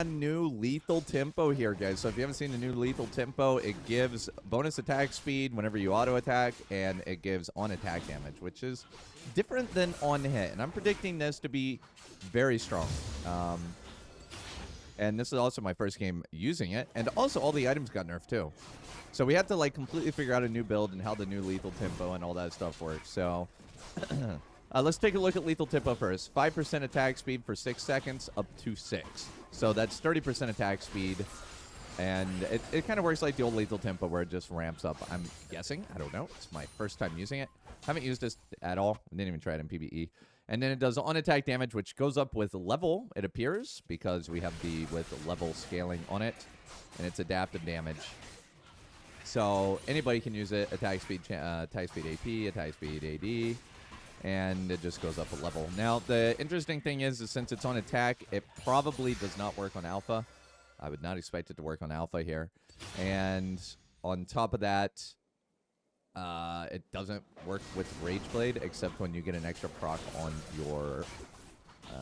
A new lethal tempo here, guys. So if you haven't seen the new lethal tempo, it gives bonus attack speed whenever you auto attack, and it gives on attack damage, which is different than on hit. And I'm predicting this to be very strong. And this is also my first game using it, and also all the items got nerfed too. So we have to like completely figure out a new build and how the new lethal tempo and all that stuff works. So let's take a look at lethal tempo first. 5% attack speed for 6 seconds up to 6. So that's 30% attack speed. And it kind of works like the old lethal tempo where it just ramps up. I'm guessing. I don't know. It's my first time using it. Haven't used this at all. I didn't even try it in PvE. And then it does on attack damage, which goes up with level, it appears, because we have the with level scaling on it. And it's adaptive damage. So anybody can use it. Attack speed AP, attack speed AD. And it just goes up a level. Now, the interesting thing is since it's on attack, it probably does not work on alpha. I would not expect it to work on alpha here. And on top of that, it doesn't work with Rage Blade, except when you get an extra proc on your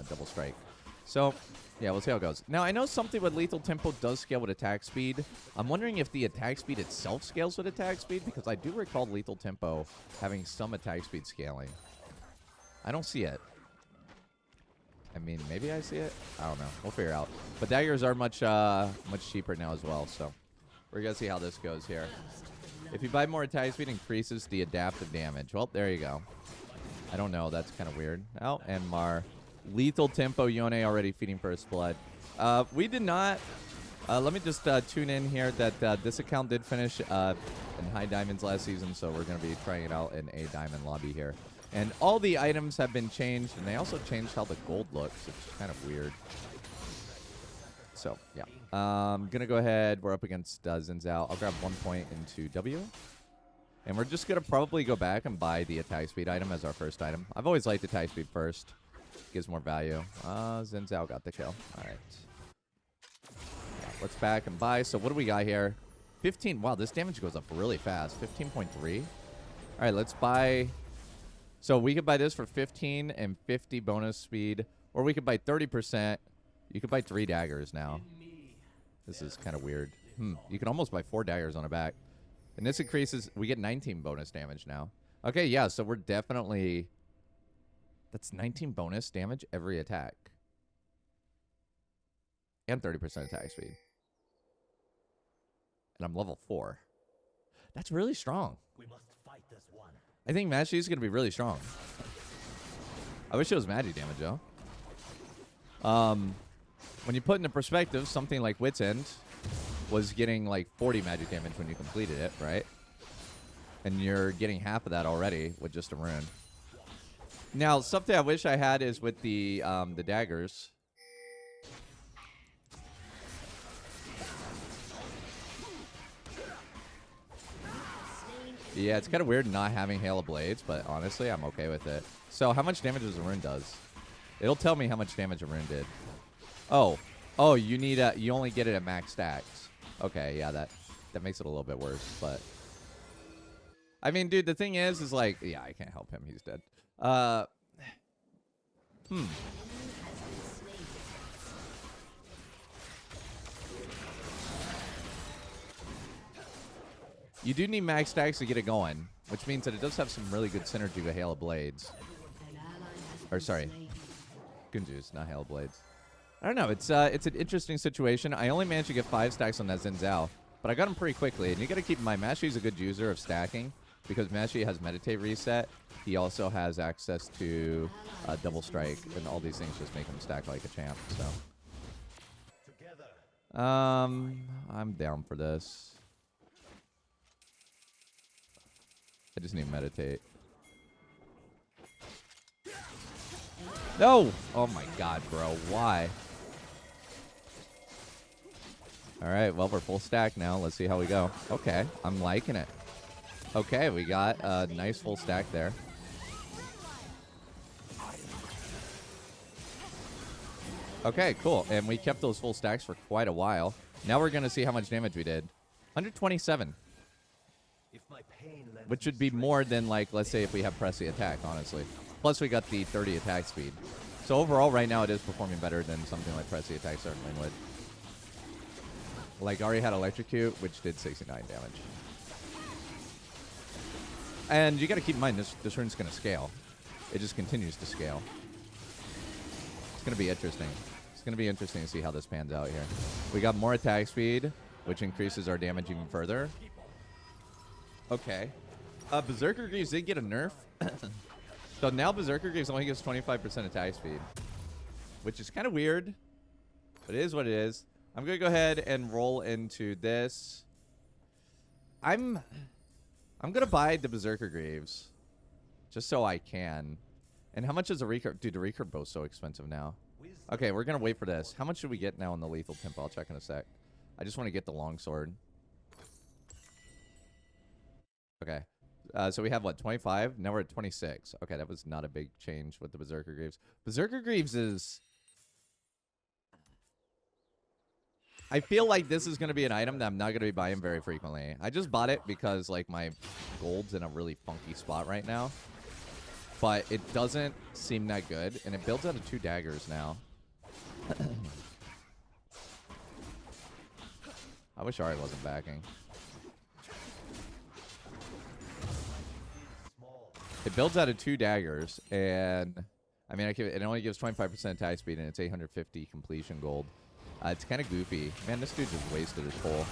double strike. So, yeah, we'll see how it goes. Now, I know something with lethal tempo does scale with attack speed. I'm wondering if the attack speed itself scales with attack speed, because I do recall lethal tempo having some attack speed scaling. I don't see it. I mean, maybe I see it. I don't know. We'll figure it out. But daggers are much cheaper now as well. So we're gonna see how this goes here. If you buy more attack speed, increases the adaptive damage. Well, there you go. I don't know. That's kind of weird. Oh, and Mar, lethal tempo. Yone already feeding first blood. We did not. Let me just tune in here that this account did finish in high diamonds last season, so we're gonna be trying it out in a diamond lobby here. And all the items have been changed, and they also changed how the gold looks. It's kind of weird. So, yeah. I'm going to go ahead. We're up against Zinzao. I'll grab 1 point into W. And we're just going to probably go back and buy the attack speed item as our first item. I've always liked attack speed first. Gives more value. Zinzao got the kill. All right. Yeah, let's back and buy. So what do we got here? 15. Wow, this damage goes up really fast. 15.3. All right, let's buy... So we could buy this for 15 and 50 bonus speed, or we could buy 30%. You could buy 3 daggers now. This is kind of weird. You can almost buy 4 daggers on a back. And this increases, we get 19 bonus damage now. Okay, yeah, so we're definitely, that's 19 bonus damage every attack. And 30% attack speed. And I'm level 4. That's really strong. We must fight this one. I think Magi is going to be really strong. I wish it was Magi damage, though. When you put into perspective, something like Wit's End was getting like 40 magic damage when you completed it, right? And you're getting half of that already with just a rune. Now, something I wish I had is with the daggers. Yeah, it's kind of weird not having Hail of Blades, but honestly, I'm okay with it. So, how much damage does a rune does? It'll tell me how much damage a rune did. Oh, you need you only get it at max stacks. Okay, yeah, that makes it a little bit worse, but I mean, dude, the thing is like, yeah, I can't help him. He's dead. You do need max stacks to get it going, which means that it does have some really good synergy with Hail of Blades. Or, sorry. Gunjus, not Hail of Blades. I don't know. It's an interesting situation. I only managed to get 5 stacks on that Zinzao, but I got him pretty quickly. And you got to keep in mind, Mashi's a good user of stacking because Mashi has Meditate Reset. He also has access to Double Strike, and all these things just make him stack like a champ. So, I'm down for this. I just need to meditate. No! Oh my god, bro. Why? Alright, well, we're full stack now. Let's see how we go. Okay, I'm liking it. Okay, we got a nice full stack there. Okay, cool. And we kept those full stacks for quite a while. Now we're going to see how much damage we did. 127. Which would be more than, like, let's say if we have press the attack, honestly. Plus, we got the 30 attack speed. So overall, right now, it is performing better than something like press the attack certainly would. Like, Ari had Electrocute, which did 69 damage. And you got to keep in mind, this rune's going to scale. It just continues to scale. It's going to be interesting. It's going to be interesting to see how this pans out here. We got more attack speed, which increases our damage even further. Okay. Berserker Greaves did get a nerf. So now Berserker Greaves only gives 25% attack speed, which is kind of weird, but it is what it is. I'm going to go ahead and roll into this. I'm going to buy the Berserker Greaves just so I can. And how much is a recurve? Dude, the recurve bow's so expensive now. Okay, we're going to wait for this. How much should we get now on the lethal tempo? I'll check in a sec. I just want to get the longsword. Okay. So we have, what, 25? Now we're at 26. Okay, that was not a big change with the Berserker Greaves. Berserker Greaves is... I feel like this is going to be an item that I'm not going to be buying very frequently. I just bought it because, like, my gold's in a really funky spot right now. But it doesn't seem that good, and it builds out of 2 daggers now. I wish Ari wasn't backing. It builds out of 2 daggers, and I mean, it only gives 25% attack speed, and it's 850 completion gold. It's kind of goofy. Man, this dude just wasted his pull.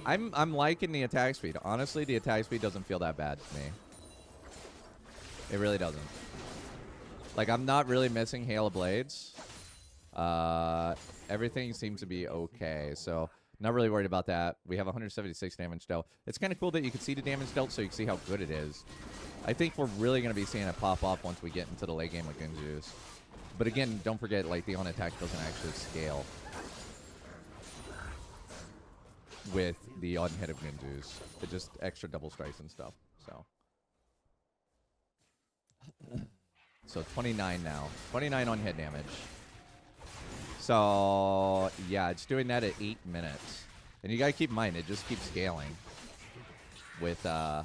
I'm liking the attack speed. Honestly, the attack speed doesn't feel that bad to me. It really doesn't. Like, I'm not really missing Hail of Blades. Everything seems to be okay, so not really worried about that. We have 176 damage dealt. It's kind of cool that you can see the damage dealt so you can see how good it is. I think we're really going to be seeing it pop off once we get into the late game with Gunju's. But again, don't forget, like, the on attack doesn't actually scale with the on hit of Gunju's. It just extra double strikes and stuff. So 29 now. 29 on hit damage. So, yeah, it's doing that at 8 minutes. And you got to keep in mind, it just keeps scaling with the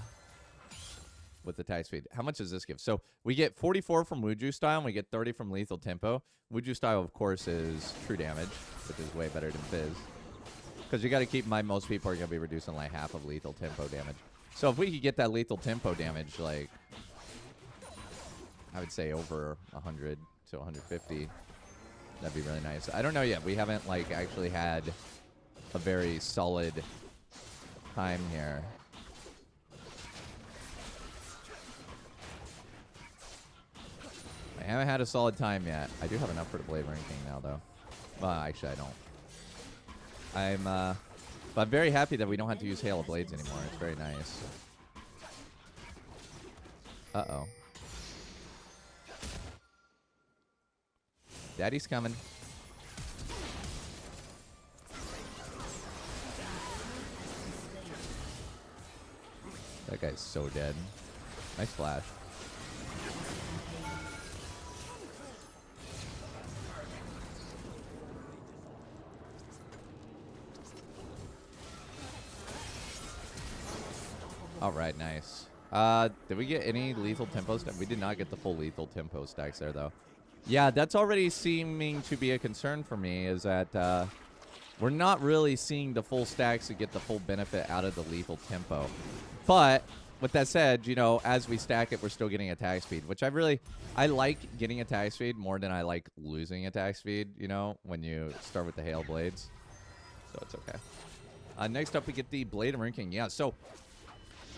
attack speed. How much does this give? So we get 44 from Wuju style, and we get 30 from lethal tempo. Wuju style, of course, is true damage, which is way better than Fizz. Because you got to keep in mind, most people are going to be reducing like half of lethal tempo damage. So if we could get that lethal tempo damage, like, I would say over 100 to 150, that'd be really nice. I don't know yet. We haven't, like, actually had a very solid time here. I haven't had a solid time yet. I do have enough for the Blade Ranking now, though. Well, actually, I don't. But I'm very happy that we don't have to use Hail of Blades anymore. It's very nice. Uh-oh. Daddy's coming. That guy's so dead. Nice flash. All right, nice. Did we get any lethal tempo stacks? We did not get the full lethal tempo stacks there, though. Yeah, that's already seeming to be a concern for me, is that we're not really seeing the full stacks to get the full benefit out of the lethal tempo. But with that said, you know, as we stack it, we're still getting attack speed, which I like getting attack speed more than I like losing attack speed, you know, when you start with the Hail Blades. So it's okay. Next up, we get the Blade Ranking. Yeah, so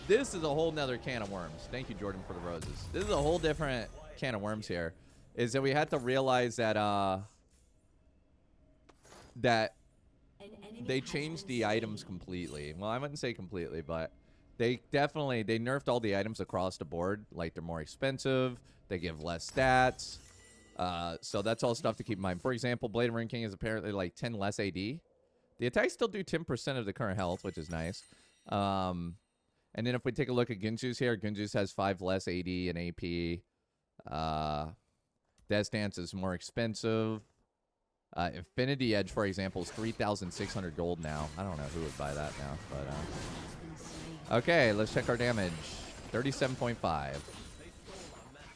this is a whole nother can of worms. Thank you, Jordan, for the roses. This is a whole different can of worms here. Is that we had to realize that that they changed the items completely. Well, I wouldn't say completely, but they nerfed all the items across the board. Like, they're more expensive. They give less stats. So that's all stuff to keep in mind. For example, Blade Ranking is apparently like 10 less AD. The attacks still do 10% of the current health, which is nice. And then if we take a look at Gunju's here, Gunju's has 5 less AD and AP. Death Dance is more expensive. Infinity Edge, for example, is 3,600 gold now. I don't know who would buy that now, but okay, let's check our damage. 37.5.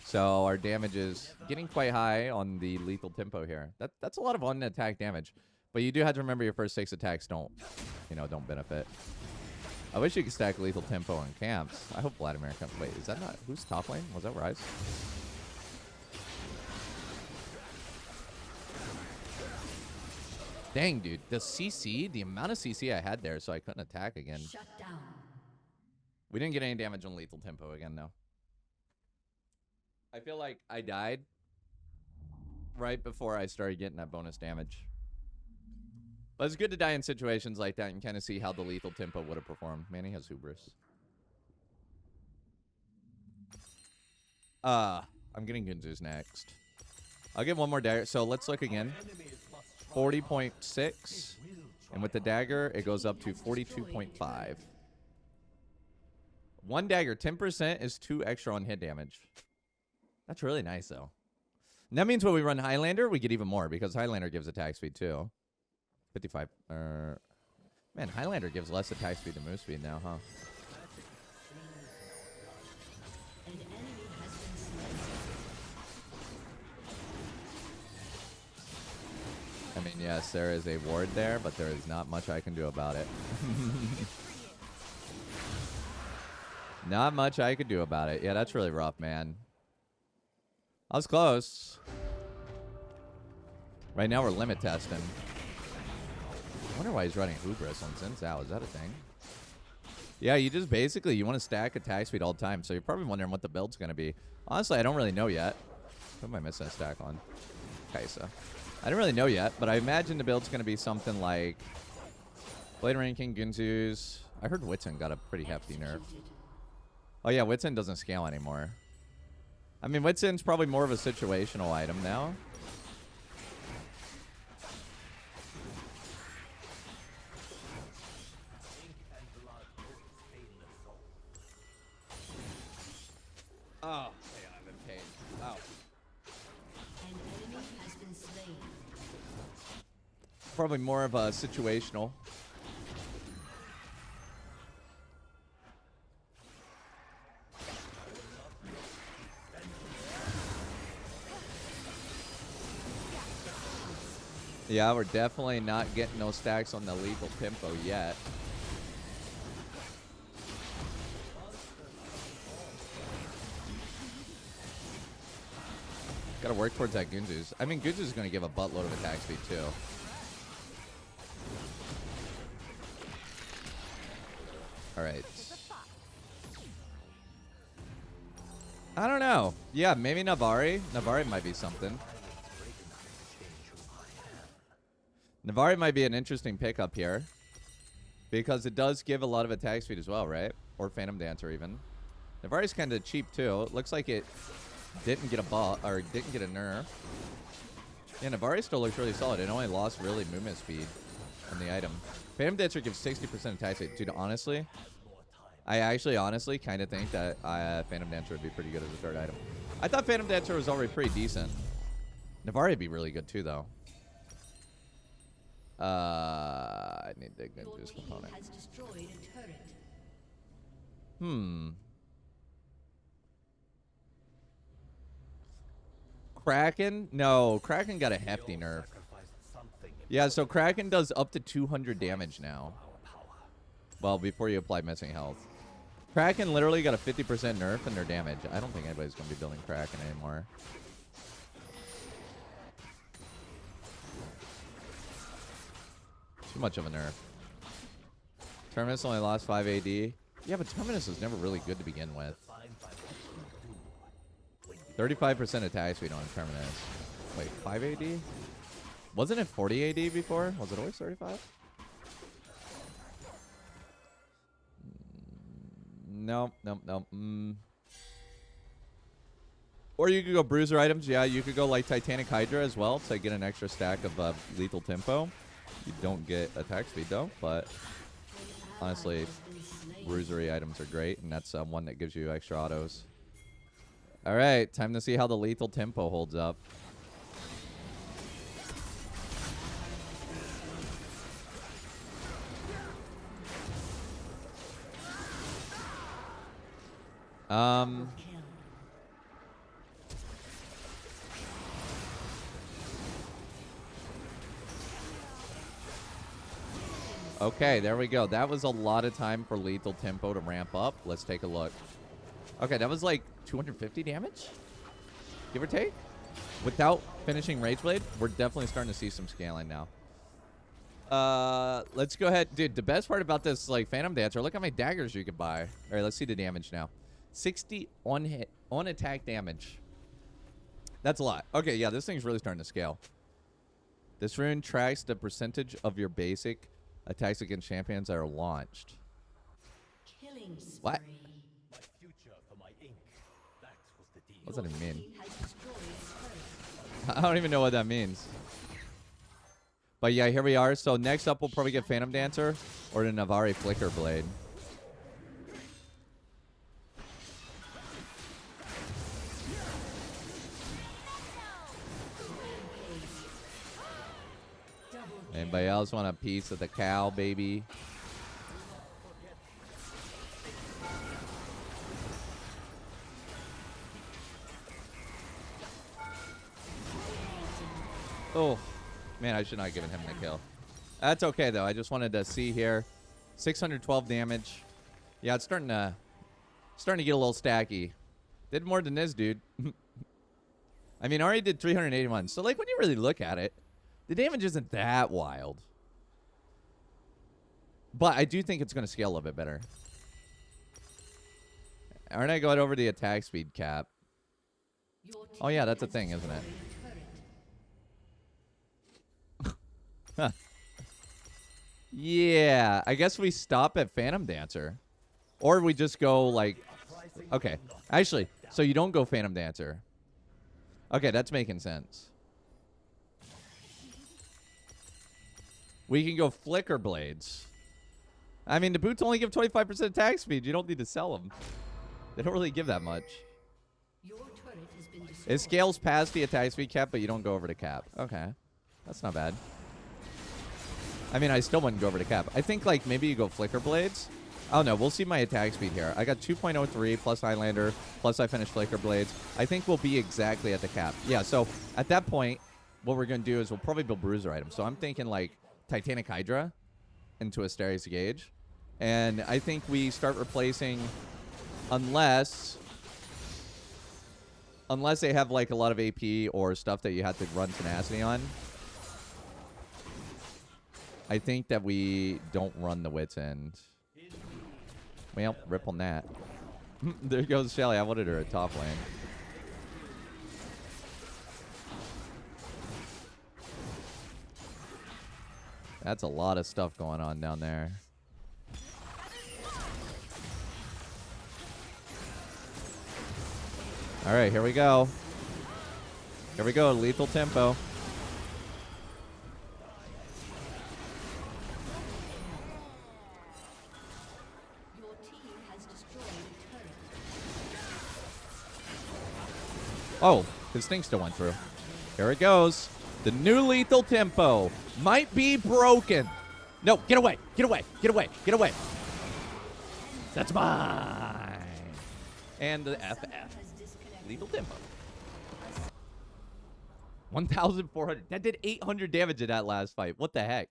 So our damage is getting quite high on the lethal tempo here. That's a lot of unattacked damage. But you do have to remember your first 6 attacks don't benefit. I wish you could stack lethal tempo on camps. I hope Vladimir comes. Wait, is that not... Who's top lane? Was that Rise? Dang, dude. The CC, the amount of CC I had there so I couldn't attack again. Shut down. We didn't get any damage on lethal tempo again, though. I feel like I died right before I started getting that bonus damage. But it's good to die in situations like that and kind of see how the lethal tempo would have performed. Man, he has hubris. I'm getting Gunzu's next. I'll get one more dagger. So let's look again. 40.6. And with the dagger, it goes up to 42.5. One dagger, 10% is 2 extra on hit damage. That's really nice, though. And that means when we run Highlander, we get even more because Highlander gives attack speed, too. 55. Man, Highlander gives less attack speed than move speed now, huh? I mean, yes, there is a ward there, but there is not much I can do about it. Not much I could do about it. Yeah, that's really rough, man. I was close. Right now we're limit testing. I wonder why he's running Hubris on Xin Zhao. Is that a thing? Yeah, you just basically, you want to stack attack speed all the time. So you're probably wondering what the build's going to be. Honestly, I don't really know yet. What am I missing a stack on? Kaisa. I don't really know yet, but I imagine the build's going to be something like Blade Ranking, Gunzu's. I heard Whitson got a pretty hefty nerf. Oh yeah, Whitson doesn't scale anymore. I mean, Whitson's probably more of a situational item now. Oh, man, I'm in pain. Wow. An enemy has been slain. Probably more of a situational. Yeah, we're definitely not getting no stacks on the lethal tempo yet. Gotta work towards that Gunzu's. I mean, Gunzu's gonna give a buttload of attack speed too. Alright. I don't know. Yeah, maybe Navari. Navari might be something. Navari might be an interesting pickup here. Because it does give a lot of attack speed as well, right? Or Phantom Dancer even. Navari's kind of cheap too. It looks like it didn't get a buff or didn't get a nerf. Yeah, Navari still looks really solid. It only lost really movement speed on the item. Phantom Dancer gives 60% attack speed. Dude, honestly, I actually honestly kind of think that Phantom Dancer would be pretty good as a third item. I thought Phantom Dancer was already pretty decent. Navari would be really good too, though. I need to get this component. Has destroyed a turret. Kraken? No, Kraken got a hefty nerf. Yeah, so Kraken does up to 200 damage now. Well, before you apply missing health. Kraken literally got a 50% nerf in their damage. I don't think anybody's going to be building Kraken anymore. Too much of a nerf. Terminus only lost 5 AD. Yeah, but Terminus was never really good to begin with. 35% attack speed on Terminus. Wait, 5 AD? Wasn't it 40 AD before? Was it always 35? Nope. Or you could go Bruiser items. Yeah, you could go like Titanic Hydra as well to get an extra stack of lethal tempo. You don't get attack speed though, but honestly, Bruisery items are great, and that's one that gives you extra autos. All right, time to see how the lethal tempo holds up. Okay, there we go. That was a lot of time for lethal tempo to ramp up. Let's take a look. Okay, that was like 250 damage, give or take. Without finishing Rage Blade, we're definitely starting to see some scaling now. Let's go ahead. Dude, the best part about this, like, Phantom Dancer, look how many daggers you can buy. All right, let's see the damage now. 60 on hit, on attack damage. That's a lot. Okay, yeah, this thing's really starting to scale. This rune tracks the percentage of your basic attacks against champions that are launched. Killing spree. What? My future for my ink. That was the deal. What does that even mean? Team has destroyed a turret. I don't even know what that means. But yeah, here we are. So next up, we'll probably get Phantom Dancer or the Navari Flicker Blade. Anybody else want a piece of the cow, baby? Oh, man, I should not have given him the kill. That's okay, though. I just wanted to see here. 612 damage. Yeah, it's starting to get a little stacky. Did more than this, dude. I mean, already did 381. So, like, when you really look at it, the damage isn't that wild. But I do think it's going to scale a little bit better. Aren't I going over the attack speed cap? Your team Oh, yeah, that's a has thing, isn't it? destroyed a turret. Huh. Yeah, I guess we stop at Phantom Dancer. Or we just go, like... Okay, actually, so you don't go Phantom Dancer. Okay, that's making sense. We can go Flicker Blades. I mean, the boots only give 25% attack speed. You don't need to sell them. They don't really give that much. Your turret has been destroyed. It scales past the attack speed cap, but you don't go over the cap. Okay, that's not bad. I mean, I still wouldn't go over the cap. I think, like, maybe you go Flicker Blades. Oh, no, we'll see my attack speed here. I got 2.03 plus Highlander, plus I finished Flicker Blades. I think we'll be exactly at the cap. Yeah, so at that point, what we're going to do is we'll probably build Bruiser items. So I'm thinking, like, Titanic Hydra into Asterius Gauge. And I think we start replacing, unless they have, like, a lot of AP or stuff that you have to run Tenacity on. I think that we don't run the Wit's End. Well, rip on that. There goes Shelly. I wanted her at top lane. That's a lot of stuff going on down there. All right, here we go. Here we go, lethal tempo. Your team has destroyed a turret. Oh, his thing still went through. Here it goes. The new lethal tempo might be broken. No, get away. Get away. Get away. Get away. That's mine. And the FF. Has disconnected. Lethal tempo. 1,400. That did 800 damage in that last fight. What the heck?